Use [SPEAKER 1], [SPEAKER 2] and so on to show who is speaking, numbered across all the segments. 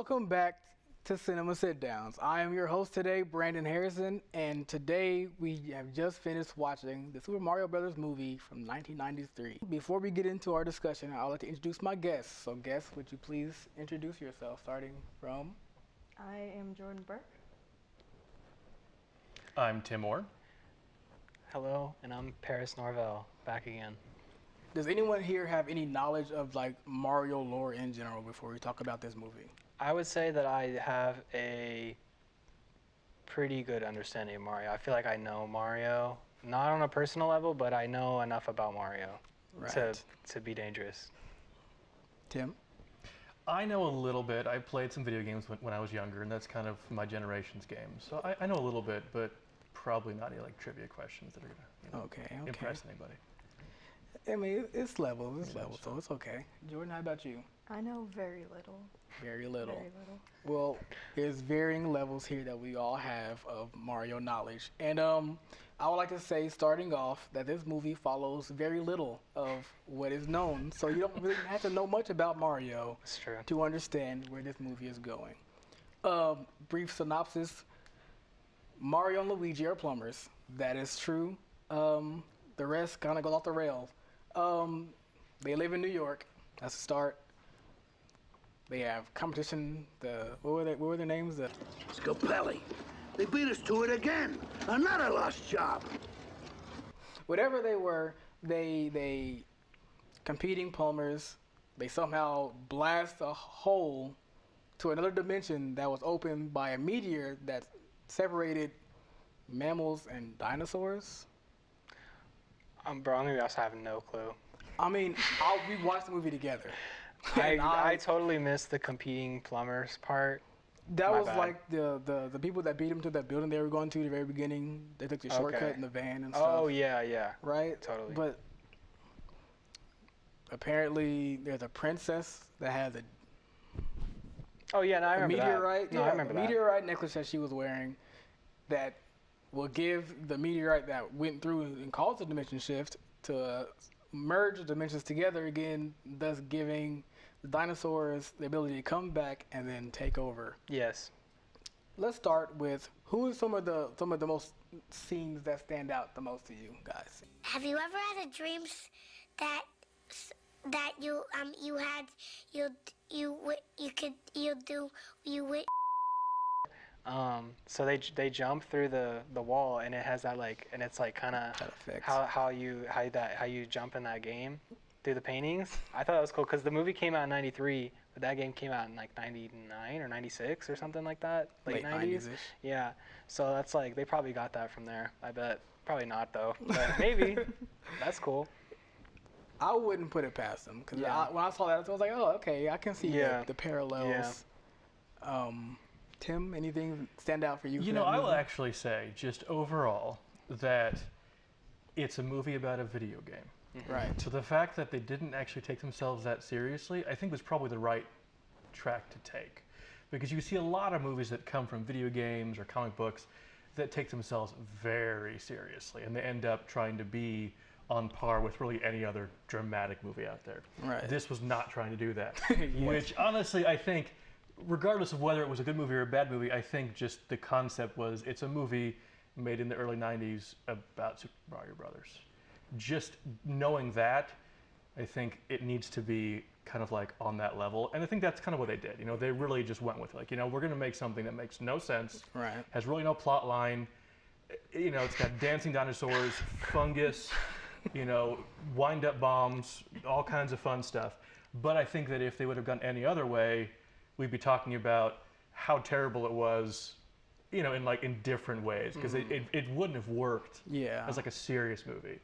[SPEAKER 1] Welcome back to Cinema Sit Downs. I am your host today, Brandon Harrison, and today we have just finished watching the Super Mario Brothers movie from 1993. Before we get into our discussion, I'd like to introduce my guests. So, guests, would you please introduce yourself, starting from?
[SPEAKER 2] I am Jordan Burke.
[SPEAKER 3] I'm Tim Orr.
[SPEAKER 4] Hello, and I'm Paris Norvell, back again.
[SPEAKER 1] Does anyone here have any knowledge of like Mario lore in general before we talk about this movie?
[SPEAKER 4] I would say that I have a pretty good understanding of Mario. I feel like I know Mario, not on a personal level, but I know enough about Mario to be dangerous.
[SPEAKER 1] Tim?
[SPEAKER 3] I know a little bit. I played some video games when I was younger, and that's kind of my generation's game. So I know a little bit, but probably not any like trivia questions that are gonna impress anybody.
[SPEAKER 1] I mean, it's levels, so it's okay. Jordan, how about you?
[SPEAKER 2] I know very little.
[SPEAKER 1] Very little.
[SPEAKER 2] Very little.
[SPEAKER 1] Well, there's varying levels here that we all have of Mario knowledge. And I would like to say, starting off, that this movie follows very little of what is known. So you don't really have to know much about Mario to understand where this movie is going. Brief synopsis. Mario and Luigi are plumbers. That is true. The rest kind of goes off the rails. They live in New York. That's the start. They have competition. What were their names?
[SPEAKER 5] Scapelli. They beat us to it again. Another lost job.
[SPEAKER 1] Whatever they were, they competing plumbers. They somehow blast a hole to another dimension that was opened by a meteor that separated mammals and dinosaurs.
[SPEAKER 4] Bro, I'm gonna also have no clue.
[SPEAKER 1] I mean, we watched the movie together.
[SPEAKER 4] I totally missed the competing plumbers part.
[SPEAKER 1] That was like the people that beat him to that building they were going to at the very beginning. They took the shortcut in the van and stuff.
[SPEAKER 4] Oh, yeah.
[SPEAKER 1] Right?
[SPEAKER 4] Totally.
[SPEAKER 1] But apparently there's a princess that has a
[SPEAKER 4] I remember
[SPEAKER 1] meteorite.
[SPEAKER 4] That. No, I remember that.
[SPEAKER 1] Meteorite necklace that she was wearing that will give the meteorite that went through and caused the dimension shift to merge the dimensions together again, thus giving the dinosaurs the ability to come back and then take over.
[SPEAKER 4] Yes.
[SPEAKER 1] Let's start with who is some of the most scenes that stand out the most to you guys.
[SPEAKER 6] Have you ever had a dream that
[SPEAKER 4] So they jump through the wall, and it has that and it's like kind of how you jump in that game through the paintings. I thought that was cool because the movie came out in '93, but that game came out in like '99 or '96 or something like that, late '90s. Yeah, so that's like they probably got that from there. I bet. Probably not though, but maybe. That's cool.
[SPEAKER 1] I wouldn't put it past them because when I saw that, I was like, oh, okay, I can see the parallels. Yeah. Tim, anything stand out for you?
[SPEAKER 3] You know, I will actually say, just overall, that it's a movie about a video game.
[SPEAKER 1] Mm-hmm. Right.
[SPEAKER 3] So the fact that they didn't actually take themselves that seriously, I think was probably the right track to take. Because you see a lot of movies that come from video games or comic books that take themselves very seriously, and they end up trying to be on par with really any other dramatic movie out there.
[SPEAKER 1] Right.
[SPEAKER 3] This was not trying to do that, which honestly I think, regardless of whether it was a good movie or a bad movie, I think just the concept was it's a movie made in the early 90s about Super Mario Brothers. Just knowing that, I think it needs to be kind of like on that level. And I think that's kind of what they did. You know, they really just went with like, we're going to make something that makes no sense, has really no plot line. You know, it's got dancing dinosaurs, fungus, wind-up bombs, all kinds of fun stuff. But I think that if they would have gone any other way, we'd be talking about how terrible it was, in different ways, because it wouldn't have worked as like a serious movie.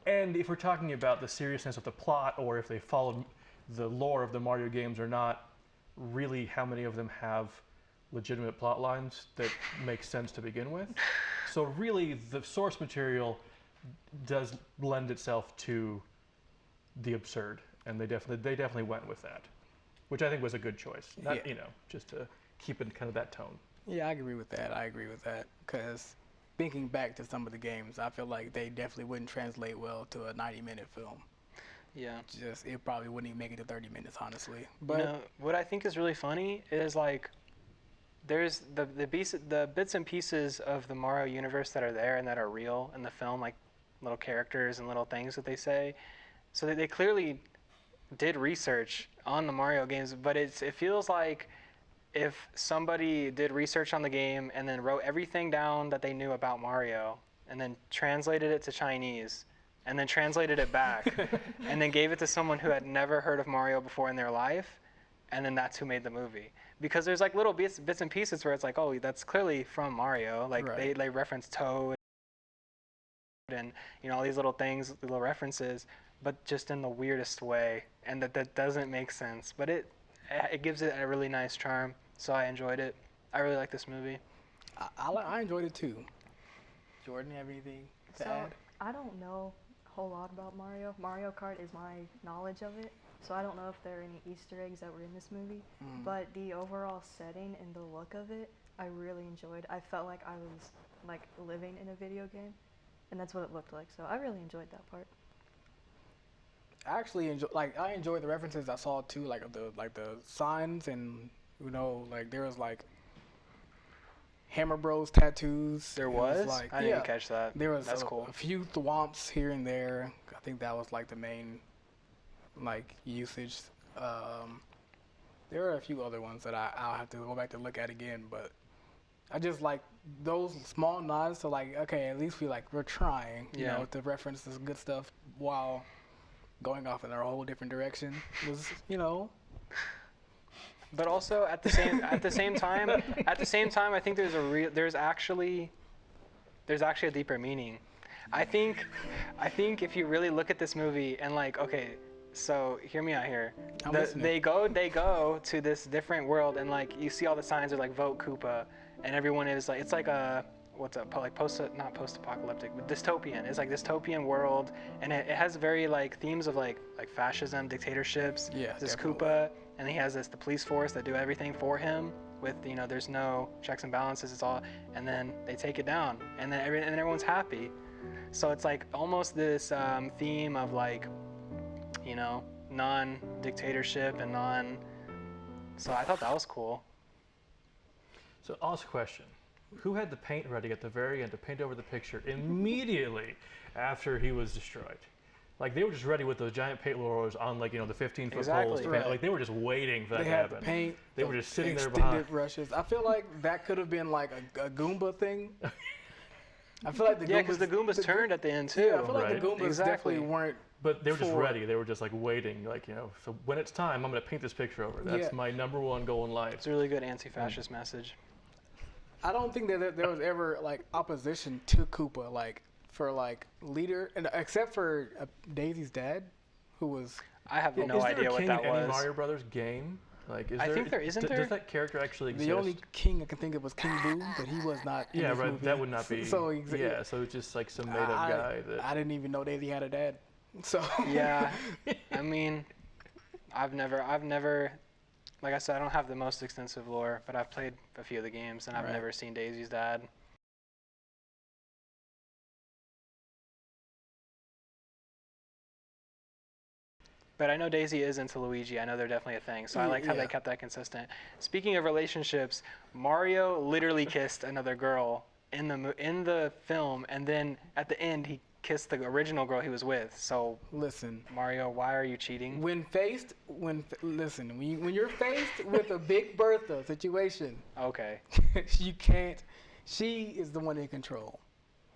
[SPEAKER 3] And if we're talking about the seriousness of the plot, or if they followed the lore of the Mario games or not, really how many of them have legitimate plot lines that make sense to begin with? So really, the source material does lend itself to the absurd, and they definitely went with that, which I think was a good choice. Just to keep it kind of that tone.
[SPEAKER 1] Yeah, I agree with that. Because thinking back to some of the games, I feel like they definitely wouldn't translate well to a 90-minute film.
[SPEAKER 4] Yeah.
[SPEAKER 1] just it probably wouldn't even make it to 30 minutes, honestly. But
[SPEAKER 4] You know, what I think is really funny is like there's the bits and pieces of the Mario universe that are there and that are real in the film, like little characters and little things that they say. So they clearly did research on the Mario games, but it feels like if somebody did research on the game and then wrote everything down that they knew about Mario and then translated it to Chinese and then translated it back and then gave it to someone who had never heard of Mario before in their life, and then that's who made the movie. Because there's like little bits and pieces where it's like, oh, that's clearly from Mario. Like
[SPEAKER 1] Right.
[SPEAKER 4] they reference Toad and all these little things, little references, but just in the weirdest way, and that doesn't make sense. But it gives it a really nice charm, so I enjoyed it. I really like this movie.
[SPEAKER 1] I enjoyed it too. Jordan, you have anything to
[SPEAKER 2] So
[SPEAKER 1] add?
[SPEAKER 2] I don't know a whole lot about Mario. Mario Kart is my knowledge of it, so I don't know if there are any Easter eggs that were in this movie. But the overall setting and the look of it, I really enjoyed. I felt like I was like living in a video game, and that's what it looked like. So I really enjoyed that part.
[SPEAKER 1] I actually enjoyed the references I saw too, like the signs, and like there was like Hammer Bros tattoos.
[SPEAKER 4] There
[SPEAKER 1] It
[SPEAKER 4] was?
[SPEAKER 1] like,
[SPEAKER 4] I didn't catch that.
[SPEAKER 1] There was
[SPEAKER 4] That's
[SPEAKER 1] a
[SPEAKER 4] cool.
[SPEAKER 1] few thwomps here and there. I think that was like the main like usage. There are a few other ones that I'll have to go back to look at again, but I just like those small nods to like, okay, at least we're trying, you know, to reference this good stuff while going off in a whole different direction was,
[SPEAKER 4] But also at the same time, I think there's actually a deeper meaning. I think if you really look at this movie and like, okay, so hear me out here. They go to this different world, and like you see all the signs are like vote Koopa, and everyone is like, it's like a not post-apocalyptic, but dystopian. It's like dystopian world, and it has very like themes of like fascism, dictatorships.
[SPEAKER 1] Yeah,
[SPEAKER 4] this
[SPEAKER 1] definitely.
[SPEAKER 4] Koopa, and he has the police force that do everything for him. With there's no checks and balances. It's all, and then they take it down, and then everyone's happy. So it's like almost this theme of like, non-dictatorship and non. So I thought that was cool.
[SPEAKER 3] So I'll ask a question. Who had the paint ready at the very end to paint over the picture immediately after he was destroyed? Like they were just ready with those giant paint rollers on like, the 15-foot poles.
[SPEAKER 4] Exactly.
[SPEAKER 3] To paint. Like they were just waiting for that
[SPEAKER 1] they
[SPEAKER 3] to
[SPEAKER 1] had
[SPEAKER 3] happen.
[SPEAKER 1] the paint.
[SPEAKER 3] They were just sitting there
[SPEAKER 1] extended
[SPEAKER 3] behind.
[SPEAKER 1] rushes. I feel like that could have been like a Goomba thing. I feel like
[SPEAKER 4] Because the Goombas turned at the end too.
[SPEAKER 1] Yeah, I feel like
[SPEAKER 3] Right.
[SPEAKER 1] the Goombas
[SPEAKER 4] Exactly.
[SPEAKER 1] definitely weren't.
[SPEAKER 3] But they were just
[SPEAKER 1] for-
[SPEAKER 3] ready. They were just like waiting, like, so when it's time, I'm going to paint this picture over. That's
[SPEAKER 1] Yeah.
[SPEAKER 3] my number one goal in life.
[SPEAKER 4] It's a really good anti-fascist message.
[SPEAKER 1] I don't think that there was ever like opposition to Koopa, like for like leader, and except for Daisy's dad, who was.
[SPEAKER 4] I have
[SPEAKER 3] Well,
[SPEAKER 4] no
[SPEAKER 3] is there
[SPEAKER 4] idea
[SPEAKER 3] a
[SPEAKER 4] what
[SPEAKER 3] king
[SPEAKER 4] that
[SPEAKER 3] in any
[SPEAKER 4] was.
[SPEAKER 3] Mario Brothers game? Like,
[SPEAKER 4] I think there isn't there?
[SPEAKER 3] Does that character actually exist?
[SPEAKER 1] The only king I can think of was King Boo, but he was not. In
[SPEAKER 3] Yeah,
[SPEAKER 1] this
[SPEAKER 3] right.
[SPEAKER 1] movie.
[SPEAKER 3] That would not be.
[SPEAKER 1] So
[SPEAKER 3] yeah, so it's just like some made-up guy that.
[SPEAKER 1] I didn't even know Daisy had a dad. So.
[SPEAKER 4] Yeah, I mean, I've never, like I said, I don't have the most extensive lore, but I've played a few of the games, and I've
[SPEAKER 1] Right.
[SPEAKER 4] never seen Daisy's dad. But I know Daisy is into Luigi. I know they're definitely a thing, so I liked how
[SPEAKER 1] Yeah.
[SPEAKER 4] they kept that consistent. Speaking of relationships, Mario literally kissed another girl in the film, and then at the end he kissed the original girl he was with. So
[SPEAKER 1] Listen.
[SPEAKER 4] Mario, why are you cheating?
[SPEAKER 1] When you're faced with a Big Bertha situation,
[SPEAKER 4] Okay,
[SPEAKER 1] you can't. She is the one in control.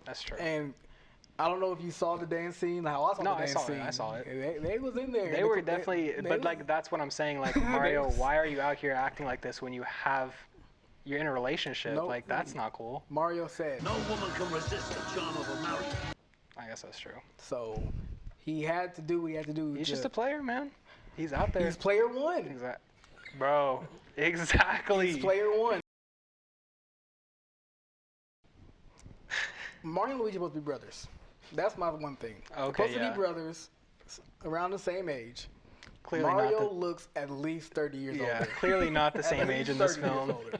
[SPEAKER 4] that's true.
[SPEAKER 1] And I don't know if you saw the dance scene. How I saw
[SPEAKER 4] No,
[SPEAKER 1] the
[SPEAKER 4] I
[SPEAKER 1] dance
[SPEAKER 4] saw it,
[SPEAKER 1] scene.
[SPEAKER 4] I saw it.
[SPEAKER 1] They was in there.
[SPEAKER 4] They were definitely, but like that's what I'm saying. Like Mario, why are you out here acting like this when you're in a relationship?
[SPEAKER 1] Nope.
[SPEAKER 4] Like that's not cool.
[SPEAKER 5] Mario said, "No woman can resist the charm of a marriage."
[SPEAKER 4] I guess that's true.
[SPEAKER 1] So he had to do what he had to do.
[SPEAKER 4] He's just a player, man. He's out there.
[SPEAKER 1] He's player one.
[SPEAKER 4] Bro, exactly.
[SPEAKER 1] He's player one. Mario and Luigi supposed to be brothers. That's my one thing.
[SPEAKER 4] Okay,
[SPEAKER 1] supposed to be brothers, around the same age.
[SPEAKER 4] Clearly
[SPEAKER 1] Mario
[SPEAKER 4] not
[SPEAKER 1] looks at least 30 years
[SPEAKER 4] yeah,
[SPEAKER 1] older.
[SPEAKER 4] clearly not the
[SPEAKER 1] At
[SPEAKER 4] same
[SPEAKER 1] least
[SPEAKER 4] age in this
[SPEAKER 1] 30 years
[SPEAKER 4] film.
[SPEAKER 1] older.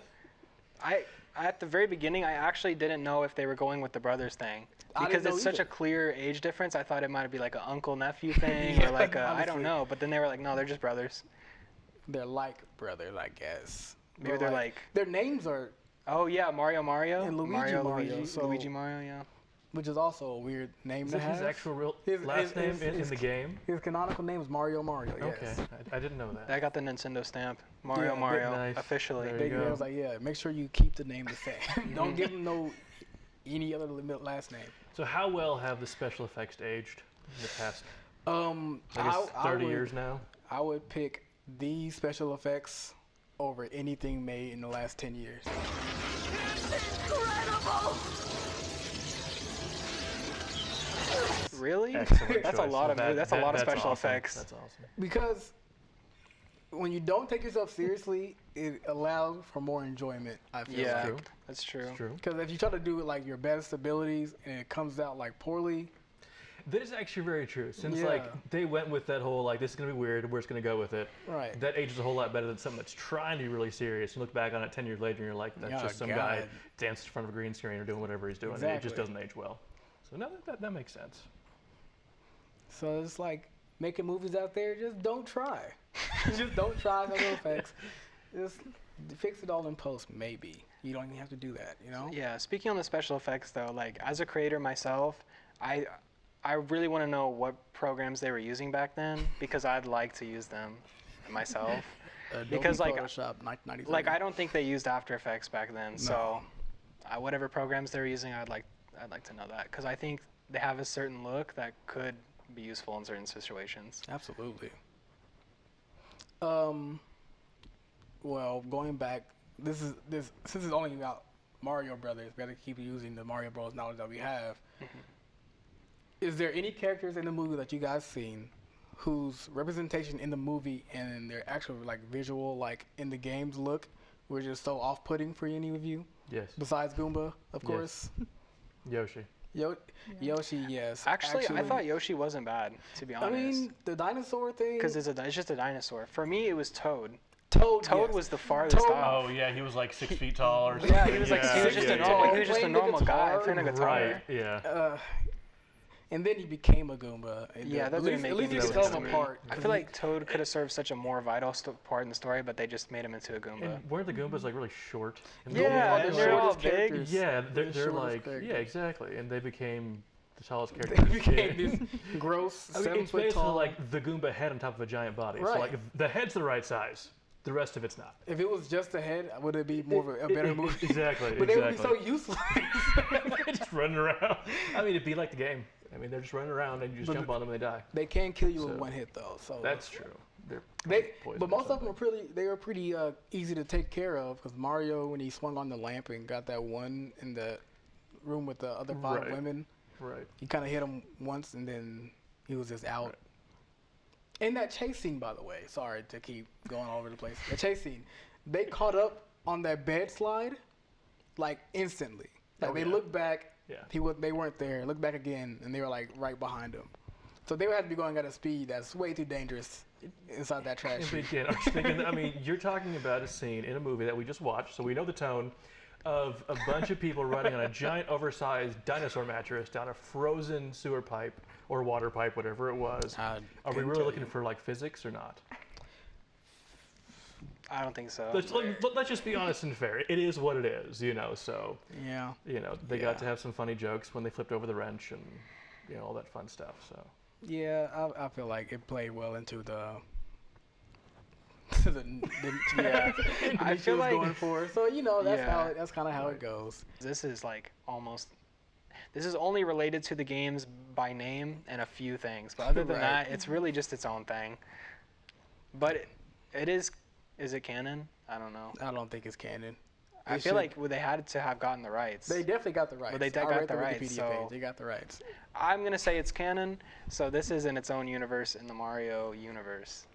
[SPEAKER 4] at the very beginning, I actually didn't know if they were going with the brothers thing. Because it's such a clear age difference, I thought it might be like an uncle-nephew thing or like a, I don't know. But then they were like, no, they're just brothers.
[SPEAKER 1] They're like brothers, I guess.
[SPEAKER 4] Maybe they're like...
[SPEAKER 1] Their names are...
[SPEAKER 4] Oh, yeah, Mario.
[SPEAKER 1] And Luigi Mario. So,
[SPEAKER 4] Luigi Mario, yeah.
[SPEAKER 1] Which is also a weird name to have.
[SPEAKER 3] Is his actual last name in the game?
[SPEAKER 1] His canonical name is Mario, yes.
[SPEAKER 3] Okay, I didn't know that.
[SPEAKER 4] I got the Nintendo stamp. Mario,
[SPEAKER 3] nice.
[SPEAKER 4] officially.
[SPEAKER 1] I was like, yeah, make sure you keep the name the same. Don't give him any other last name.
[SPEAKER 3] So how well have the special effects aged in the past?
[SPEAKER 1] I
[SPEAKER 3] guess 30 years now?
[SPEAKER 1] I would pick these special effects over anything made in the last 10 years.
[SPEAKER 6] Incredible!
[SPEAKER 4] Really?
[SPEAKER 3] Excellent
[SPEAKER 4] That's
[SPEAKER 3] choice.
[SPEAKER 4] a lot of
[SPEAKER 3] That-
[SPEAKER 4] that's
[SPEAKER 3] that-
[SPEAKER 4] a lot of
[SPEAKER 3] that's
[SPEAKER 4] special
[SPEAKER 3] awesome.
[SPEAKER 4] effects.
[SPEAKER 3] That's awesome.
[SPEAKER 1] Because when you don't take yourself seriously, it allows for more enjoyment, I feel
[SPEAKER 4] Yeah,
[SPEAKER 3] True.
[SPEAKER 4] that's true.
[SPEAKER 3] It's true.
[SPEAKER 1] Because if you try to do it like your best abilities and it comes out like poorly,
[SPEAKER 3] That is actually very true. Since
[SPEAKER 1] Yeah.
[SPEAKER 3] like they went with that whole like this is gonna be weird, we're just gonna go with it.
[SPEAKER 1] right?
[SPEAKER 3] That ages a whole lot better than something that's trying to be really serious. You look back on it 10 years later and you're like, that's
[SPEAKER 1] Yeah,
[SPEAKER 3] just some guy
[SPEAKER 1] God.
[SPEAKER 3] dancing in front of a green screen or doing whatever he's doing. It
[SPEAKER 1] Exactly.
[SPEAKER 3] just doesn't age well. So no, that makes sense.
[SPEAKER 1] So it's like making movies out there, just don't try. Just don't try special effects. Just fix it all in post, maybe. You don't even have to do that, you know?
[SPEAKER 4] Yeah, speaking on the special effects though, like as a creator myself, I really want to know what programs they were using back then because I'd like to use them myself. Because like
[SPEAKER 1] Photoshop, 1993.
[SPEAKER 4] Like I don't think they used After Effects back then, so whatever programs they're using, I'd like to know that because I think they have a certain look that could be useful in certain situations.
[SPEAKER 1] Absolutely. Well, going back, since it's only about Mario Brothers, we got to keep using the Mario Bros. Knowledge that we have. Is there any characters in the movie that you guys seen whose representation in the movie and their actual like visual like in the games look were just so off-putting for any of you?
[SPEAKER 3] Yes.
[SPEAKER 1] Besides Goomba, of course.
[SPEAKER 3] Yoshi.
[SPEAKER 1] Yoshi, yes.
[SPEAKER 4] Actually, I thought Yoshi wasn't bad, to be
[SPEAKER 1] I
[SPEAKER 4] honest.
[SPEAKER 1] mean, the dinosaur thing.
[SPEAKER 4] Because it's just a dinosaur. For me, it was Toad.
[SPEAKER 1] Toad
[SPEAKER 4] Toad was the farthest
[SPEAKER 1] Toad-
[SPEAKER 4] off.
[SPEAKER 3] Oh yeah, he was like 6 feet tall or something.
[SPEAKER 4] Yeah, he was like he was just a normal
[SPEAKER 1] Playing the
[SPEAKER 4] guy
[SPEAKER 1] guitar.
[SPEAKER 4] playing a guitar.
[SPEAKER 3] Right. Yeah.
[SPEAKER 1] And then he became a Goomba. And
[SPEAKER 4] Yeah, that didn't make
[SPEAKER 1] at least
[SPEAKER 4] any
[SPEAKER 1] you could
[SPEAKER 4] sense
[SPEAKER 1] tell
[SPEAKER 4] to
[SPEAKER 1] them
[SPEAKER 4] me.
[SPEAKER 1] apart.
[SPEAKER 4] I feel like Toad could have served such a more vital part in the story, but they just made him into a Goomba.
[SPEAKER 3] And weren't the Goombas like really short? And
[SPEAKER 4] Yeah,
[SPEAKER 1] the
[SPEAKER 4] and they're all
[SPEAKER 1] shortest
[SPEAKER 4] big.
[SPEAKER 1] characters.
[SPEAKER 3] Yeah, they're
[SPEAKER 1] shortest
[SPEAKER 3] like
[SPEAKER 1] characters.
[SPEAKER 3] yeah, exactly, and they became the tallest
[SPEAKER 1] They
[SPEAKER 3] characters.
[SPEAKER 1] became these gross,
[SPEAKER 3] I mean,
[SPEAKER 1] 7
[SPEAKER 3] it's
[SPEAKER 1] foot
[SPEAKER 3] basically
[SPEAKER 1] tall.
[SPEAKER 3] like the Goomba head on top of a giant body. So
[SPEAKER 1] Right.
[SPEAKER 3] like if the head's the right size, the rest of it's not.
[SPEAKER 1] If it was just a head, would it be more of a better movie?
[SPEAKER 3] Exactly.
[SPEAKER 1] But they would be so
[SPEAKER 3] exactly.
[SPEAKER 1] useless.
[SPEAKER 3] They're just running around. I mean, it'd be like the game. I mean, they're just running around and you just
[SPEAKER 1] But
[SPEAKER 3] jump on them and they die.
[SPEAKER 1] They can kill you with
[SPEAKER 3] So,
[SPEAKER 1] one hit though. So
[SPEAKER 3] That's true. They're
[SPEAKER 1] They,
[SPEAKER 3] poison
[SPEAKER 1] but
[SPEAKER 3] or
[SPEAKER 1] most of them
[SPEAKER 3] something.
[SPEAKER 1] they were pretty easy to take care of because Mario, when he swung on the lamp and got that one in the room with the other 5
[SPEAKER 3] Right.
[SPEAKER 1] women,
[SPEAKER 3] Right.
[SPEAKER 1] he kind of hit him once and then he was just out.
[SPEAKER 3] Right.
[SPEAKER 1] And that chase scene, by the way, sorry to keep going all over the place. The chase scene, they caught up on that bed slide, like instantly. Like
[SPEAKER 3] Oh,
[SPEAKER 1] they
[SPEAKER 3] yeah.
[SPEAKER 1] looked back,
[SPEAKER 3] Yeah.
[SPEAKER 1] they weren't there. Looked back again, and they were like right behind him. So they would have to be going at a speed that's way too dangerous inside that trash
[SPEAKER 3] And
[SPEAKER 1] chute.
[SPEAKER 3] again, I was thinking, I mean, you're talking about a scene in a movie that we just watched, so we know the tone of a bunch of people running on a giant, oversized dinosaur mattress down a frozen sewer pipe or water pipe, whatever it was. Are we
[SPEAKER 1] couldn't
[SPEAKER 3] really
[SPEAKER 1] tell
[SPEAKER 3] looking
[SPEAKER 1] you.
[SPEAKER 3] for like physics or not?
[SPEAKER 4] I don't think so.
[SPEAKER 3] Let's just be honest and fair. It is what it is, you know. So
[SPEAKER 1] Yeah.
[SPEAKER 3] you know they got to have some funny jokes when they flipped over the wrench and you know all that fun stuff. So
[SPEAKER 1] Yeah, I feel like it played well into the
[SPEAKER 4] Yeah. I feel like
[SPEAKER 1] going for. So you know that's
[SPEAKER 4] Yeah.
[SPEAKER 1] that's kind of how it goes.
[SPEAKER 4] this is like this is only related to the games by name and a few things, but other than
[SPEAKER 1] Right.
[SPEAKER 4] that, it's really just its own thing. But it is it canon? I don't know.
[SPEAKER 1] I don't think it's canon.
[SPEAKER 4] I feel like they had to have gotten the rights.
[SPEAKER 1] They definitely got the rights.
[SPEAKER 4] they
[SPEAKER 1] I
[SPEAKER 4] got
[SPEAKER 1] read
[SPEAKER 4] the rights,
[SPEAKER 1] Wikipedia
[SPEAKER 4] so-
[SPEAKER 1] page. They got the rights.
[SPEAKER 4] I'm gonna say it's canon, so this is in its own universe in the Mario universe,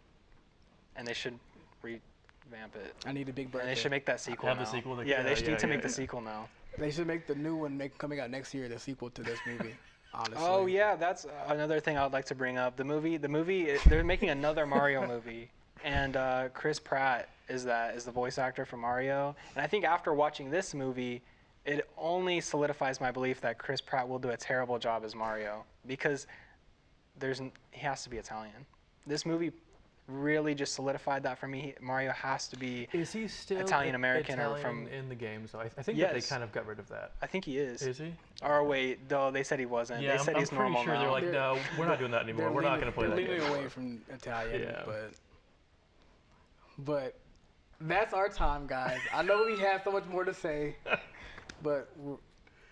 [SPEAKER 4] and they should revamp it.
[SPEAKER 1] I need a big
[SPEAKER 4] And
[SPEAKER 1] birthday.
[SPEAKER 4] they should make that sequel
[SPEAKER 3] Have
[SPEAKER 4] now.
[SPEAKER 3] the sequel that-
[SPEAKER 4] yeah, they
[SPEAKER 3] yeah,
[SPEAKER 4] need to
[SPEAKER 3] yeah,
[SPEAKER 4] make the
[SPEAKER 3] yeah.
[SPEAKER 4] sequel now.
[SPEAKER 1] They should make the new one coming out next year, the sequel to this movie. Honestly.
[SPEAKER 4] Oh yeah, that's another thing I would like to bring up. The movie, they're making another Mario movie, and Chris Pratt is the voice actor for Mario. And I think after watching this movie, it only solidifies my belief that Chris Pratt will do a terrible job as Mario because he has to be Italian. This movie really just solidified that for me. Mario has to be
[SPEAKER 3] Is he still
[SPEAKER 4] Italian American or
[SPEAKER 3] Italian in the games? I think
[SPEAKER 4] Yes.
[SPEAKER 3] that they kind of got rid of that.
[SPEAKER 4] I think he is.
[SPEAKER 3] Is he?
[SPEAKER 4] Or wait, though they said he wasn't.
[SPEAKER 3] Yeah,
[SPEAKER 4] they said he's
[SPEAKER 3] I'm
[SPEAKER 4] normal
[SPEAKER 3] pretty sure
[SPEAKER 4] now.
[SPEAKER 3] they're like, no, we're not doing that anymore. We're not going to play that
[SPEAKER 1] They're
[SPEAKER 3] game.
[SPEAKER 1] leaning away from Italian,
[SPEAKER 3] Yeah.
[SPEAKER 1] but that's our time, guys. I know we have so much more to say, but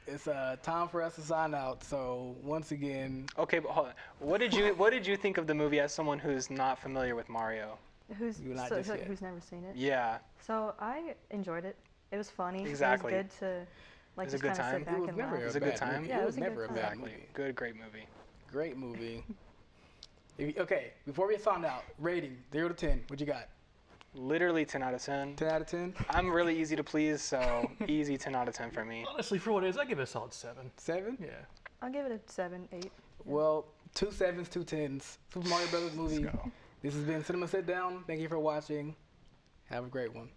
[SPEAKER 1] it's time for us to sign out. So once again,
[SPEAKER 4] Okay, but hold on. What did you think of the movie as someone who's not familiar with Mario?
[SPEAKER 2] Who's
[SPEAKER 1] You're not just yet.
[SPEAKER 2] who's never seen it?
[SPEAKER 4] Yeah.
[SPEAKER 2] So I enjoyed it. It was funny.
[SPEAKER 4] Exactly.
[SPEAKER 2] It was good to like
[SPEAKER 4] It was a
[SPEAKER 2] just
[SPEAKER 4] good
[SPEAKER 2] kind of
[SPEAKER 4] time.
[SPEAKER 2] sit back
[SPEAKER 1] it was
[SPEAKER 2] and
[SPEAKER 1] never
[SPEAKER 2] laugh.
[SPEAKER 4] It was
[SPEAKER 1] a
[SPEAKER 4] a good
[SPEAKER 1] bad
[SPEAKER 4] time.
[SPEAKER 1] movie.
[SPEAKER 2] Yeah,
[SPEAKER 1] it
[SPEAKER 2] it
[SPEAKER 1] was
[SPEAKER 2] was a good
[SPEAKER 1] never a
[SPEAKER 2] time.
[SPEAKER 1] bad
[SPEAKER 4] Exactly.
[SPEAKER 1] movie.
[SPEAKER 4] Great movie.
[SPEAKER 1] Great movie. Okay, before we sign out, rating 0 to 10. What you got?
[SPEAKER 4] Literally 10 out of 10.
[SPEAKER 1] 10 out of 10.
[SPEAKER 4] I'm really easy to please, so easy 10 out of 10 for me.
[SPEAKER 3] Honestly, for what it is, I give it a solid 7.
[SPEAKER 1] 7.
[SPEAKER 3] Yeah.
[SPEAKER 2] I'll give it a 7, 8.
[SPEAKER 1] Well, 2 7s, 2 10s. Super Mario Brothers movie.
[SPEAKER 3] Let's go.
[SPEAKER 1] This has been Cinema Sit Down. Thank you for watching. Have a great one.